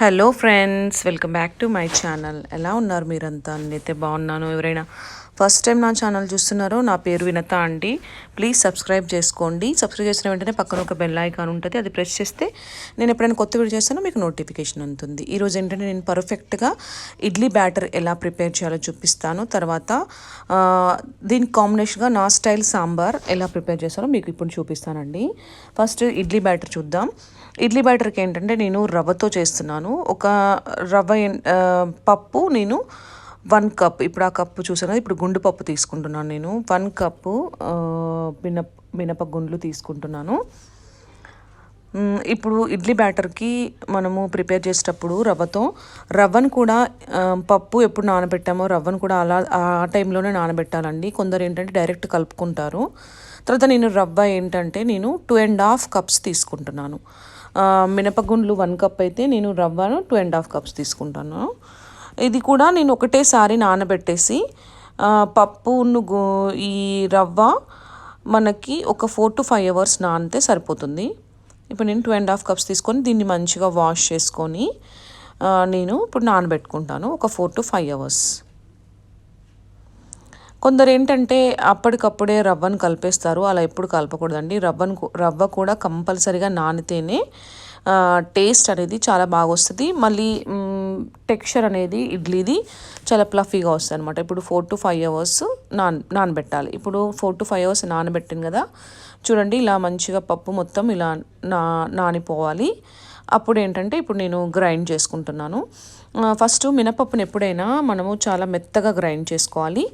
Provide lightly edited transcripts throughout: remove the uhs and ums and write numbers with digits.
Hello friends, welcome back to my channel. ఎలా ఉన్నారు మీరంతా? నేనైతే బాగున్నాను. ఎవరైనా ఫస్ట్ టైం నా ఛానల్ చూస్తున్నారో, నా పేరు వినత అండి. ప్లీజ్ సబ్స్క్రైబ్ చేసుకోండి. సబ్స్క్రైబ్ చేసిన వెంటనే పక్కన ఒక బెల్ ఐకాన్ ఉంటుంది, అది ప్రెస్ చేస్తే నేను ఎప్పుడైనా కొత్త వీడియో చేస్తానో మీకు నోటిఫికేషన్ ఉంటుంది. ఈరోజు ఏంటంటే నేను పర్ఫెక్ట్గా ఇడ్లీ బ్యాటర్ ఎలా ప్రిపేర్ చేయాలో చూపిస్తాను. తర్వాత దీనికి కాంబినేషన్గా నా స్టైల్ సాంబార్ ఎలా ప్రిపేర్ చేస్తానో మీకు ఇప్పుడు చూపిస్తానండి. ఫస్ట్ ఇడ్లీ బ్యాటర్ చూద్దాం. ఇడ్లీ బ్యాటర్కి ఏంటంటే నేను రవ్వతో చేస్తున్నాను. ఒక రవ్వ పప్పు నేను 1 కప్, ఇప్పుడు ఆ కప్పు చూసాను కదా, ఇప్పుడు గుండు పప్పు తీసుకుంటున్నాను. నేను 1 కప్పు మినప గుండ్లు తీసుకుంటున్నాను. ఇప్పుడు ఇడ్లీ బ్యాటర్కి మనము ప్రిపేర్ చేసేటప్పుడు రవ్వను కూడా పప్పు ఎప్పుడు నానబెట్టామో రవ్వను కూడా అలా ఆ టైంలోనే నానబెట్టాలండి. కొందరు ఏంటంటే డైరెక్ట్ కలుపుకుంటారు. తర్వాత నేను రవ్వ ఏంటంటే నేను 2.5 కప్స్ తీసుకుంటున్నాను. మినపగుండ్లు 1 కప్ అయితే నేను రవ్వను 2.5 కప్స్ తీసుకుంటాను. ఇది కూడా నేను ఒకటేసారి నానబెట్టేసి పప్పును ఈ రవ్వ మనకి ఒక 4 to 5 hours నానితే సరిపోతుంది. ఇప్పుడు నేను 2.5 కప్స్ తీసుకొని దీన్ని మంచిగా వాష్ చేసుకొని నేను ఇప్పుడు నానబెట్టుకుంటాను ఒక 4 to 5 hours. కొందరు ఏంటంటే అప్పటికప్పుడే రవ్వను కలిపేస్తారు. అలా ఎప్పుడు కలపకూడదండి. రవ్వ కూడా కంపల్సరీగా నానితేనే టేస్ట్ అనేది చాలా బాగా వస్తుంది. మళ్ళీ టెక్స్చర్ అనేది ఇడ్లీది చాలా ప్లఫీగా వస్తుంది అనమాట. ఇప్పుడు 4 to 5 hours నానబెట్టాలి. ఇప్పుడు 4 to 5 hours నానబెట్టింది కదా, చూడండి ఇలా మంచిగా పప్పు మొత్తం ఇలా నానిపోవాలి. అప్పుడు ఏంటంటే ఇప్పుడు నేను గ్రైండ్ చేసుకుంటున్నాను. ఫస్ట్ మినపప్పును ఎప్పుడైనా మనము చాలా మెత్తగా గ్రైండ్ చేసుకోవాలి.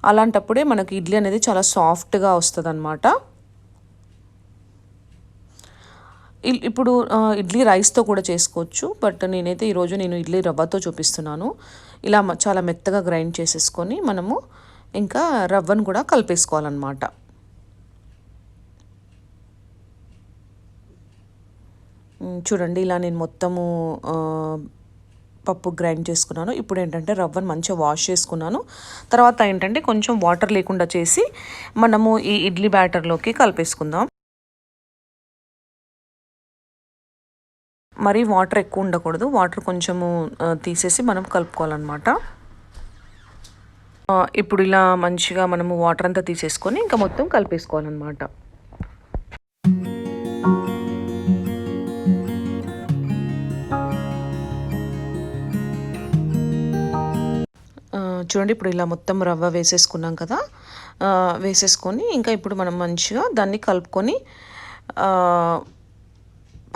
అలాంటప్పుడే మనకి ఇడ్లీ అనేది చాలా సాఫ్ట్గా వస్తుంది అనమాట. ఇప్పుడు ఇడ్లీ రైస్తో కూడా చేసుకోవచ్చు, బట్ నేనైతే ఈరోజు ఇడ్లీ రవ్వతో చూపిస్తున్నాను. ఇలా చాలా మెత్తగా గ్రైండ్ చేసేసుకొని మనము ఇంకా రవ్వను కూడా కలిపేసుకోవాలన్నమాట. చూడండి ఇలా నేను మొత్తము పప్పు గ్రైండ్ చేసుకున్నాను. ఇప్పుడు ఏంటంటే రవ్వను మంచిగా వాష్ చేసుకున్నాను. తర్వాత ఏంటంటే కొంచెం వాటర్ లేకుండా చేసి మనము ఈ ఇడ్లీ బ్యాటర్లోకి కలిపేసుకుందాం. మరీ వాటర్ ఎక్కువ ఉండకూడదు, వాటర్ కొంచెము తీసేసి మనం కలుపుకోవాలన్నమాట. ఇప్పుడు ఇలా మంచిగా మనము వాటర్ అంతా తీసేసుకొని ఇంకా మొత్తం కలిపేసుకోవాలన్నమాట. చూడండి ఇప్పుడు ఇలా మొత్తం రవ్వ వేసేసుకున్నాం కదా, వేసేసుకొని ఇంకా ఇప్పుడు మనం మంచిగా దాన్ని కలుపుకొని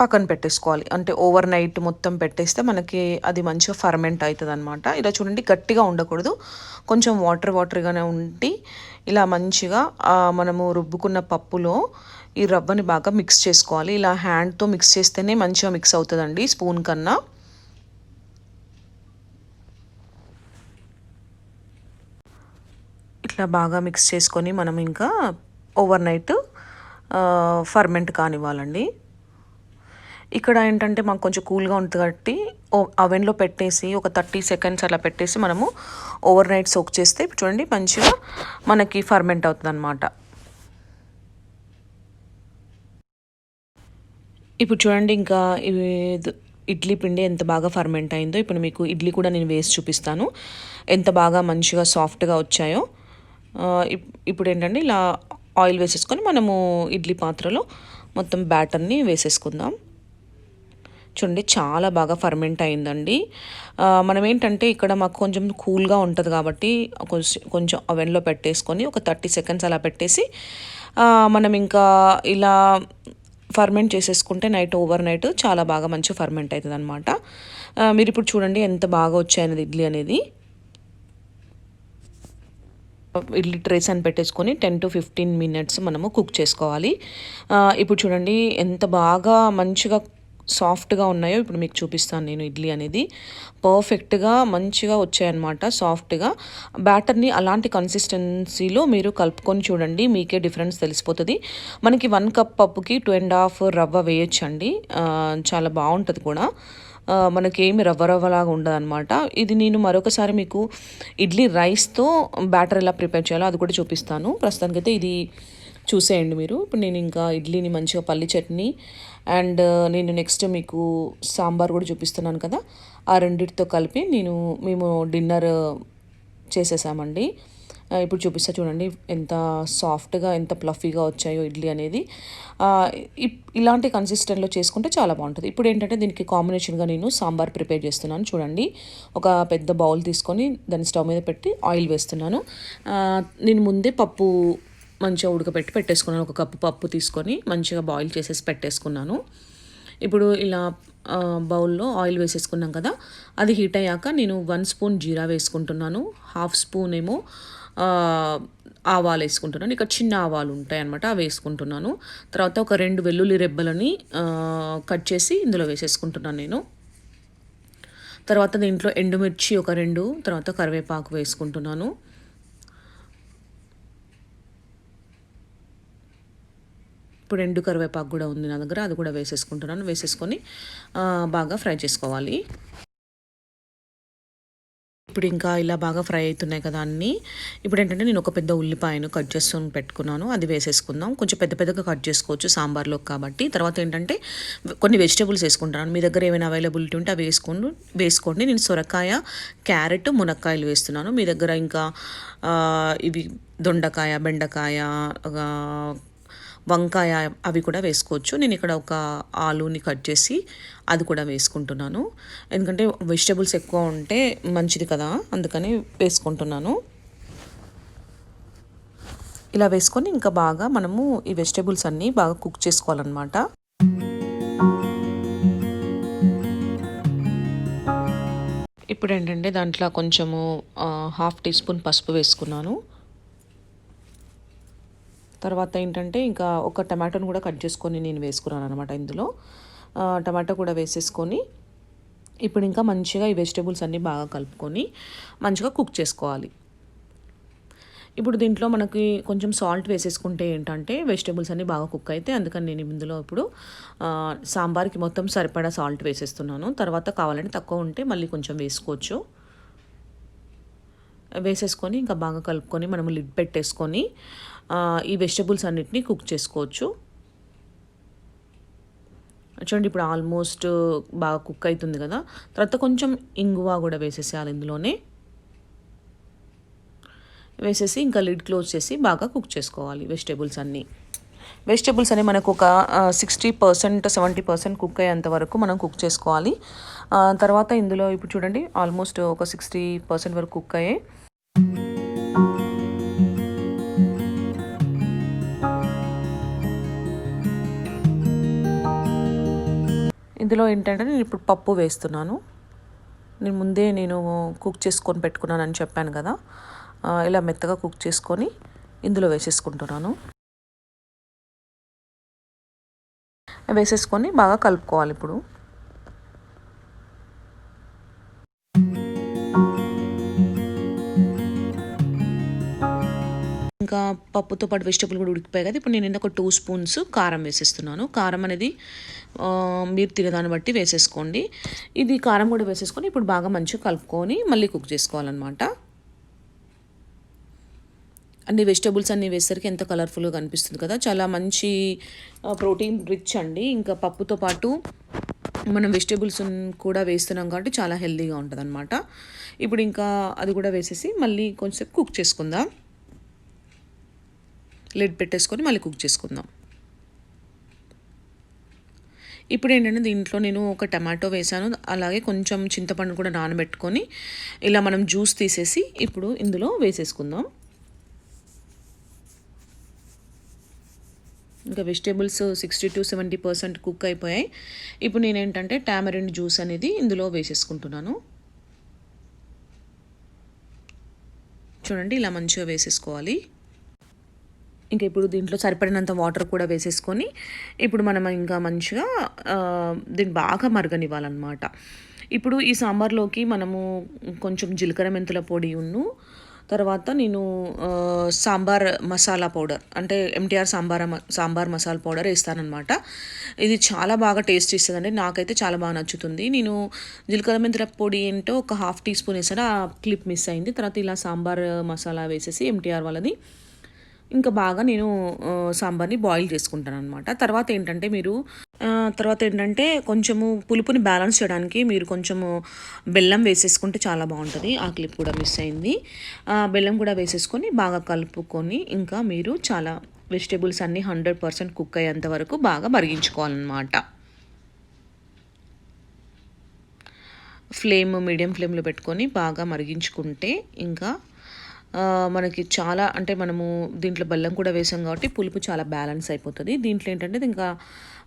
పక్కన పెట్టేసుకోవాలి. అంటే ఓవర్ నైట్ మొత్తం పెట్టేస్తే మనకి అది మంచిగా ఫర్మెంట్ అవుతుంది అనమాట. ఇలా చూడండి గట్టిగా ఉండకూడదు, కొంచెం వాటర్గానే ఉండి ఇలా మంచిగా మనము రుబ్బుకున్న పప్పులో ఈ రవ్వని బాగా మిక్స్ చేసుకోవాలి. ఇలా హ్యాండ్తో మిక్స్ చేస్తేనే మంచిగా మిక్స్ అవుతుందండి, స్పూన్ కన్నా. ఇట్లా బాగా మిక్స్ చేసుకొని మనం ఇంకా ఓవర్ నైట్ ఫర్మెంట్ కానివ్వాలండి. ఇక్కడ ఏంటంటే మాకు కొంచెం కూల్గా ఉంటుంది కాబట్టి అవెన్లో పెట్టేసి ఒక 30 seconds అలా పెట్టేసి మనము ఓవర్ నైట్ సోక్ చేస్తే చూడండి మంచిగా మనకి ఫర్మెంట్ అవుతుంది అనమాట. ఇప్పుడు చూడండి ఇంకా ఇడ్లీ పిండి ఎంత బాగా ఫర్మెంట్ అయిందో. ఇప్పుడు మీకు ఇడ్లీ కూడా నేను వేసి చూపిస్తాను ఎంత బాగా మంచిగా సాఫ్ట్గా వచ్చాయో. ఇప్పుడు ఏంటంటే ఇలా ఆయిల్ వేసేసుకొని మనము ఇడ్లీ పాత్రలో మొత్తం బ్యాటర్ని వేసేసుకుందాం. చూడండి చాలా బాగా ఫర్మెంట్ అయిందండి. మనం ఏంటంటే ఇక్కడ మాకు కొంచెం కూల్గా ఉంటుంది కాబట్టి కొంచెం అవెన్లో పెట్టేసుకొని ఒక 30 seconds అలా పెట్టేసి మనం ఇంకా ఇలా ఫర్మెంట్ చేసేసుకుంటే ఓవర్ నైట్ చాలా బాగా మంచిగా ఫర్మెంట్ అవుతుంది అనమాట. మీరు ఇప్పుడు చూడండి ఎంత బాగా వచ్చాయనేది ఇడ్లీ అనేది. ఇడ్లీ ట్రేస్ అని పెట్టేసుకొని 10 to 15 minutes మనము కుక్ చేసుకోవాలి. ఇప్పుడు చూడండి ఎంత బాగా మంచిగా సాఫ్ట్గా ఉన్నాయో. ఇప్పుడు మీకు చూపిస్తాను నేను ఇడ్లీ అనేది పర్ఫెక్ట్గా మంచిగా వచ్చాయన్నమాట. సాఫ్ట్గా బ్యాటర్ని అలాంటి కన్సిస్టెన్సీలో మీరు కలుపుకొని చూడండి, మీకే డిఫరెన్స్ తెలిసిపోతుంది. మనకి 1 cup పప్పుకి 2.5 రవ్వ వేయొచ్చండి, చాలా బాగుంటుంది కూడా. మనకేమి రవ్వలాగా ఉండదు అనమాట. ఇది నేను మరొకసారి మీకు ఇడ్లీ రైస్తో బ్యాటర్ ఎలా ప్రిపేర్ చేయాలో అది కూడా చూపిస్తాను. ప్రస్తుతానికైతే ఇది చూసేయండి మీరు. ఇప్పుడు నేను ఇంకా ఇడ్లీని మంచిగా పల్లి చట్నీ అండ్ నేను నెక్స్ట్ మీకు సాంబార్ కూడా చూపిస్తున్నాను కదా, ఆ రెండిటితో కలిపి మేము డిన్నర్ చేసేసామండి. ఇప్పుడు చూపిస్తా చూడండి ఎంత సాఫ్ట్గా ఎంత ప్లఫీగా వచ్చాయో ఇడ్లీ అనేది. ఇలాంటి కన్సిస్టెంట్లో చేసుకుంటే చాలా బాగుంటుంది. ఇప్పుడు ఏంటంటే దీనికి కాంబినేషన్గా నేను సాంబార్ ప్రిపేర్ చేస్తున్నాను చూడండి. ఒక పెద్ద బౌల్ తీసుకొని దాన్ని స్టవ్ మీద పెట్టి ఆయిల్ వేస్తున్నాను. నేను ముందే పప్పు మంచిగా ఉడకబెట్టి పెట్టేసుకున్నాను. ఒక కప్పు పప్పు తీసుకొని మంచిగా బాయిల్ చేసేసి పెట్టేసుకున్నాను. ఇప్పుడు ఇలా బౌల్లో ఆయిల్ వేసేసుకున్నాం కదా, అది హీట్ అయ్యాక నేను 1 స్పూన్ జీరా వేసుకుంటున్నాను, 1/2 స్పూన్ ఏమో ఆవాలు వేసుకుంటున్నాను. ఇక్కడ చిన్న ఆవాలు ఉంటాయి అన్నమాట, అవి వేసుకుంటున్నాను. తర్వాత ఒక 2 వెల్లుల్లి రెబ్బలని కట్ చేసి ఇందులో వేసేసుకుంటున్నాను నేను. తర్వాత దీంట్లో ఎండుమిర్చి ఒక 2, తర్వాత కరివేపాకు వేసుకుంటున్నాను. ఇప్పుడు ఎండు కరివేపాకు కూడా ఉంది నా దగ్గర, అది కూడా వేసేసుకుంటున్నాను. వేసేసుకొని బాగా ఫ్రై చేసుకోవాలి. ఇప్పుడు ఇంకా ఇలా బాగా ఫ్రై అవుతున్నాయి కదా అన్నీ. ఇప్పుడు ఏంటంటే నేను ఒక పెద్ద ఉల్లిపాయను కట్ చేసుకొని పెట్టుకున్నాను, అది వేసేసుకుందాం. కొంచెం పెద్ద పెద్దగా కట్ చేసుకోవచ్చు సాంబార్లో కాబట్టి. తర్వాత ఏంటంటే కొన్ని వెజిటేబుల్స్ వేసుకుంటాను. మీ దగ్గర ఏమైనా అవైలబిలిటీ ఉంటే అవి వేసుకోండి. నేను సొరకాయ, క్యారెట్, మునక్కాయలు వేస్తున్నాను. మీ దగ్గర ఇంకా ఇవి దొండకాయ, బెండకాయ, వంకాయ అవి కూడా వేసుకోవచ్చు. నేను ఇక్కడ ఒక ఆలూని కట్ చేసి అది కూడా వేసుకుంటున్నాను. ఎందుకంటే వెజిటేబుల్స్ ఎక్కువ ఉంటే మంచిది కదా, అందుకని వేసుకుంటున్నాను. ఇలా వేసుకొని ఇంకా బాగా మనము ఈ వెజిటేబుల్స్ అన్నీ బాగా కుక్ చేసుకోవాలన్నమాట. ఇప్పుడు ఏంటంటే దాంట్లో కొంచెము 1/2 టీ స్పూన్ పసుపు వేసుకున్నాను. తర్వాత ఏంటంటే ఇంకా ఒక టమాటోని కూడా కట్ చేసుకొని నేను వేసుకున్నాను అనమాట ఇందులో. టమాటో కూడా వేసేసుకొని ఇప్పుడు ఇంకా మంచిగా ఈ వెజిటేబుల్స్ అన్నీ బాగా కలుపుకొని మంచిగా కుక్ చేసుకోవాలి. ఇప్పుడు దీంట్లో మనకి కొంచెం సాల్ట్ వేసేసుకుంటే ఏంటంటే వెజిటేబుల్స్ అన్నీ బాగా కుక్ అయితే, అందుకని నేను ఇందులో ఇప్పుడు సాంబార్కి మొత్తం సరిపడా సాల్ట్ వేసేస్తున్నాను. తర్వాత కావాలంటే తక్కువ ఉంటే మళ్ళీ కొంచెం వేసుకోవచ్చు. వేసేసుకొని ఇంకా బాగా కలుపుకొని మనము లిడ్ పెట్టేసుకొని ఈ వెజిటబుల్స్ అన్నిటిని కుక్ చేసుకోవచ్చు. చూడండి ఇప్పుడు ఆల్మోస్ట్ బాగా కుక్ అవుతుంది కదా. తర్వాత కొంచెం ఇంగువ కూడా వేసేసేయాలి ఇందులోనే. వేసేసి ఇంకా లిడ్ క్లోజ్ చేసి బాగా కుక్ చేసుకోవాలి వెజిటేబుల్స్ అన్నీ మనకు ఒక 60% 70% కుక్ అయ్యేంత వరకు మనం కుక్ చేసుకోవాలి. తర్వాత ఇందులో ఇప్పుడు చూడండి ఆల్మోస్ట్ ఒక 60% వరకు కుక్ అయ్యాయి. ఇందులో ఏంటంటే నేను ఇప్పుడు పప్పు వేస్తున్నాను. నేను ముందే కుక్ చేసుకొని పెట్టుకున్నానని చెప్పాను కదా, ఇలా మెత్తగా కుక్ చేసుకొని ఇందులో వేసేసుకుంటున్నాను. వేసేసుకొని బాగా కలుపుకోవాలి. ఇప్పుడు ఇంకా పప్పుతో పాటు వెజిటబుల్ కూడా ఉడికిపోయాయి కదా. ఇప్పుడు నేను ఒక 2 స్పూన్స్ కారం వేసేస్తున్నాను. కారం అనేది మీరు తినేదాన్ని బట్టి వేసేసుకోండి. ఇది కారం కూడా వేసేసుకొని ఇప్పుడు బాగా మంచిగా కలుపుకొని మళ్ళీ కుక్ చేసుకోవాలన్నమాట. అన్ని వెజిటబుల్స్ అన్నీ వేసరికి ఎంత కలర్ఫుల్గా కనిపిస్తుంది కదా, చాలా మంచి ప్రోటీన్ రిచ్ అండి. ఇంకా పప్పుతో పాటు మనం వెజిటేబుల్స్ కూడా వేస్తున్నాం కాబట్టి చాలా హెల్తీగా ఉంటుంది అనమాట. ఇప్పుడు ఇంకా అది కూడా వేసేసి మళ్ళీ కొంచెం కుక్ చేసుకుందాం. లిడ్ పెట్టేసుకొని మళ్ళీ కుక్ చేసుకుందాం. ఇప్పుడు ఏంటంటే దీంట్లో నేను ఒక టమాటో వేసాను, అలాగే కొంచెం చింతపండు కూడా నానబెట్టుకొని ఇలా మనం జ్యూస్ తీసేసి ఇప్పుడు ఇందులో వేసేసుకుందాం. ఇంకా వెజిటేబుల్స్ 60 to 70% కుక్ అయిపోయాయి. ఇప్పుడు నేనేంటంటే టామరిన్ జ్యూస్ అనేది ఇందులో వేసేసుకుంటున్నాను. చూడండి ఇలా మంచిగా వేసేసుకోవాలి. ఇంకా ఇప్పుడు దీంట్లో సరిపడినంత వాటర్ కూడా వేసేసుకొని ఇప్పుడు మనం ఇంకా మంచిగా దీన్ని బాగా మరగనివ్వాలన్నమాట. ఇప్పుడు ఈ సాంబార్లోకి మనము కొంచెం జీలకర్ర మెంతుల పొడి తర్వాత నేను సాంబార్ మసాలా పౌడర్ అంటే ఎంటీఆర్ సాంబార్ మసాలా పౌడర్ వేస్తానన్నమాట. ఇది చాలా బాగా టేస్ట్ ఇస్తుందండి, నాకైతే చాలా బాగా నచ్చుతుంది. నేను జీలకర్ర మెంతుల పొడి ఏంటో ఒక 1/2 టీ స్పూన్ వేసాను, ఆ క్లిప్ మిస్ అయింది. తర్వాత ఇలా సాంబార్ మసాలా వేసేసి ఎంటీఆర్ వాళ్ళది ఇంకా బాగా నేను సాంబార్ని బాయిల్ చేసుకుంటాననమాట. తర్వాత ఏంటంటే కొంచెము పులుపుని బ్యాలెన్స్ చేయడానికి మీరు కొంచెము బెల్లం వేసేసుకుంటే చాలా బాగుంటుంది. ఆ క్లిప్ కూడా మిస్ అయింది. బెల్లం కూడా వేసేసుకొని బాగా కలుపుకొని ఇంకా మీరు చాలా వెజిటేబుల్స్ అన్నీ 100% కుక్ అయ్యేంత వరకు బాగా మరిగించుకోవాలన్నమాట. మీడియం ఫ్లేమ్లో పెట్టుకొని బాగా మరిగించుకుంటే ఇంకా మనకి చాలా అంటే మనము దీంట్లో బెల్లం కూడా వేసాం కాబట్టి పులుపు చాలా బ్యాలెన్స్ అయిపోతుంది. దీంట్లో ఏంటంటే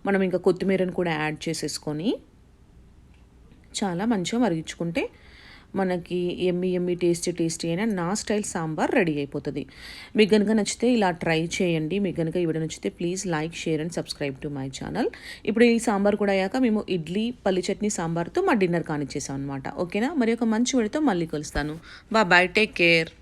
మనం ఇంకా కొత్తిమీరను కూడా యాడ్ చేసేసుకొని చాలా మంచిగా మరిగించుకుంటే మనకి ఎమ్మి టేస్టీ అయిన నా స్టైల్ సాంబార్ రెడీ అయిపోతుంది. మీకు కనుక నచ్చితే ఇలా ట్రై చేయండి. మీకు కనుక ఈ వీడియో నచ్చితే please like, share and subscribe to my channel. ఇప్పుడు ఈ సాంబార్ కూడా అయ్యాక మేము ఇడ్లీ, పల్లి చట్నీ సాంబార్తో మా డిన్నర్ కానిచ్చేసాం అనమాట. ఓకేనా? మరి ఒక మంచి వీడియోతో మళ్ళీ కలుస్తాను. Bye, take care.